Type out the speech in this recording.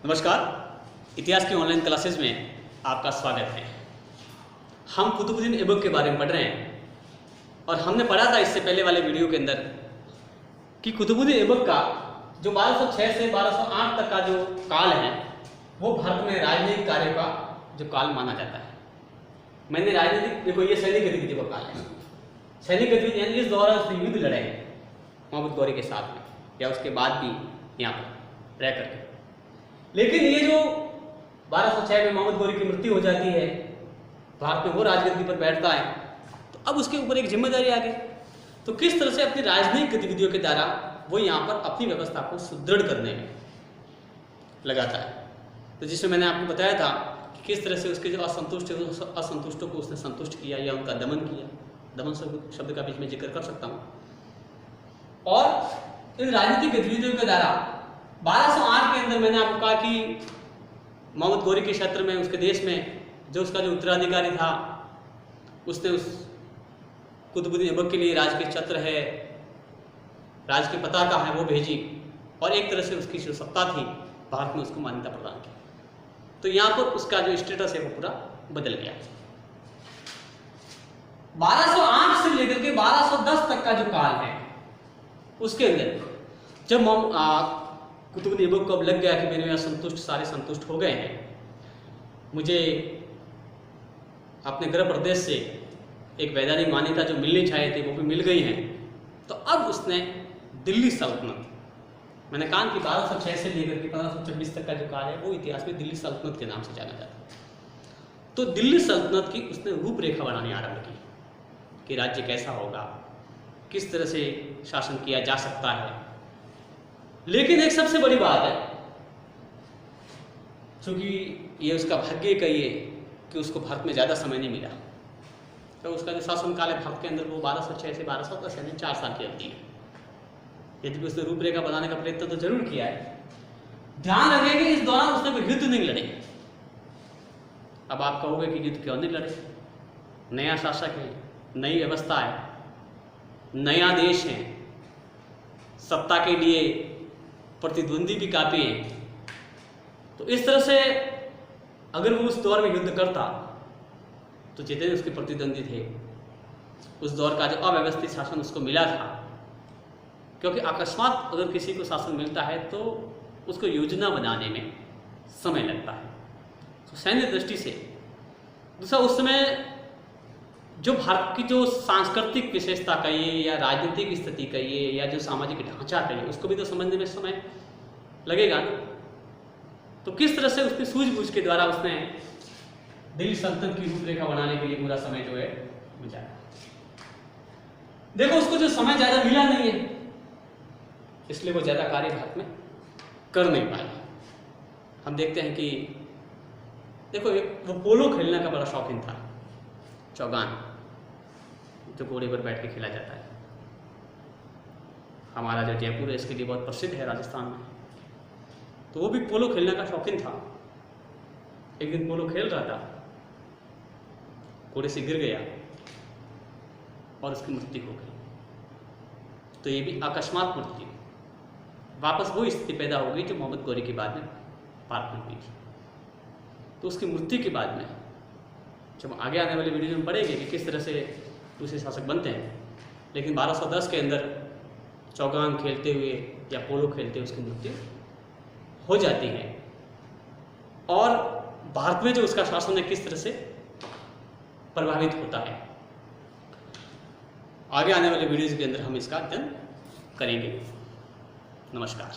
नमस्कार। इतिहास की ऑनलाइन क्लासेस में आपका स्वागत है। हम कुतुबुद्दीन ऐबक के बारे में पढ़ रहे हैं और हमने पढ़ा था इससे पहले वाले वीडियो के अंदर कि कुतुबुद्दीन ऐबक का जो 1206 से 1208 तक का जो काल है वो भारत में राजनीतिक कार्य का जो काल माना जाता है। मैंने राजनीतिक, देखो ये सैनिक गतिविधि का काल है। सैनिक गतिविधि यानी इस दौरान उसने युद्ध लड़े मोहम्मद गौरी के साथ में या उसके बाद भी यहाँ पर रह करके। लेकिन ये जो 1206 में मोहम्मद गौरी की मृत्यु हो जाती है, भारत में वो राजगद्दी पर बैठता है, तो अब उसके ऊपर एक जिम्मेदारी आ गई। तो किस तरह से अपनी राजनीतिक गतिविधियों के द्वारा वो यहाँ पर अपनी व्यवस्था को सुदृढ़ करने में लगाता है। तो जिसमें मैंने आपको बताया था कि किस तरह से उसके जो असंतुष्टों को उसने संतुष्ट किया या उनका दमन किया। दमन शब्द का बीच में जिक्र कर सकता हूँ। और इन राजनीतिक गतिविधियों के द्वारा 1208 के अंदर मैंने आपको कहा कि मोहम्मद गौरी के क्षेत्र में, उसके देश में जो उसका जो उत्तराधिकारी था, उसने उस कुतुबुद्दीन ऐबक के लिए राज के छत्र है, राज की पताका है, वो भेजी और एक तरह से उसकी जो सत्ता थी भारत में उसको मान्यता प्रदान की। तो यहाँ पर उसका जो स्टेटस है वो पूरा बदल गया। 1208 से लेकर के 1210 तक का जो काल है उसके अंदर जब कुतुबुद्दीन ऐबक को अब लग गया कि मेरे यहाँ सारे संतुष्ट हो गए हैं, मुझे अपने गृह प्रदेश से एक वैधानिक मान्यता जो मिलनी चाहिए थी वो भी मिल गई है। तो अब उसने दिल्ली सल्तनत, मैंने कहा कि 1206 से लेकर के 1526 तक का जो काल है वो इतिहास में दिल्ली सल्तनत के नाम से जाना जाता है। तो दिल्ली सल्तनत की उसने रूपरेखा बनानी आरंभ की कि राज्य कैसा होगा, किस तरह से शासन किया जा सकता है। लेकिन एक सबसे बड़ी बात है, क्योंकि ये उसका भाग्य का ये कि उसको भारत में ज़्यादा समय नहीं मिला, तो उसका जो शासनकाल है भारत के अंदर वो 1206 से 1210 यानी 4 साल की अवधि है। यदि उसने रूपरेखा बनाने का प्रयत्न तो जरूर किया है। ध्यान रखें कि इस दौरान उसने कोई युद्ध नहीं लड़े। अब आप कहोगे कि युद्ध क्यों नहीं लड़े? नया शासक है, नई व्यवस्था है, नया देश है, सत्ता के लिए प्रतिद्वंदी भी काफी है। तो इस तरह से अगर वो उस दौर में युद्ध करता तो जितने उसके प्रतिद्वंदी थे, उस दौर का जो अव्यवस्थित शासन उसको मिला था, क्योंकि अकस्मात अगर किसी को शासन मिलता है तो उसको योजना बनाने में समय लगता है। तो सैन्य दृष्टि से दूसरा, उस समय जो भारत की जो सांस्कृतिक विशेषता कहिए या राजनीतिक स्थिति कहिए या जो सामाजिक ढांचा कहिए, उसको भी तो समझने में समय लगेगा ना। तो किस तरह से उसकी सूझबूझ के द्वारा उसने दिल्ली सल्तनत की रूपरेखा बनाने के लिए पूरा समय जो है गुजारा। देखो, उसको जो समय ज्यादा मिला नहीं है, इसलिए वो ज्यादा कार्य भारत में कर नहीं पाया। हम देखते हैं कि देखो, वो पोलो खेलने का बड़ा शौकीन था। चौगान जो घोड़े पर बैठ के खेला जाता है, हमारा जो जयपुर है इसके लिए बहुत प्रसिद्ध है राजस्थान में। तो वो भी पोलो खेलने का शौकीन था। एक दिन पोलो खेल रहा था, घोड़े से गिर गया और उसकी मृत्यु हो गई। तो ये भी अकस्मात मृत्यु, वापस वो स्थिति पैदा हो गई जो मोहम्मद गौरी के बाद में भारत में हुई थी। तो उसकी मृत्यु के बाद में जब आगे आने वाले वीडियो में पढ़ेंगे कि किस तरह से दूसरे शासक बनते हैं, लेकिन 1210 के अंदर चौगान खेलते हुए या पोलो खेलते हुए उसकी मृत्यु हो जाती है। और भारत में जो उसका शासन है किस तरह से प्रभावित होता है, आगे आने वाले वीडियोज के अंदर हम इसका अध्ययन करेंगे। नमस्कार।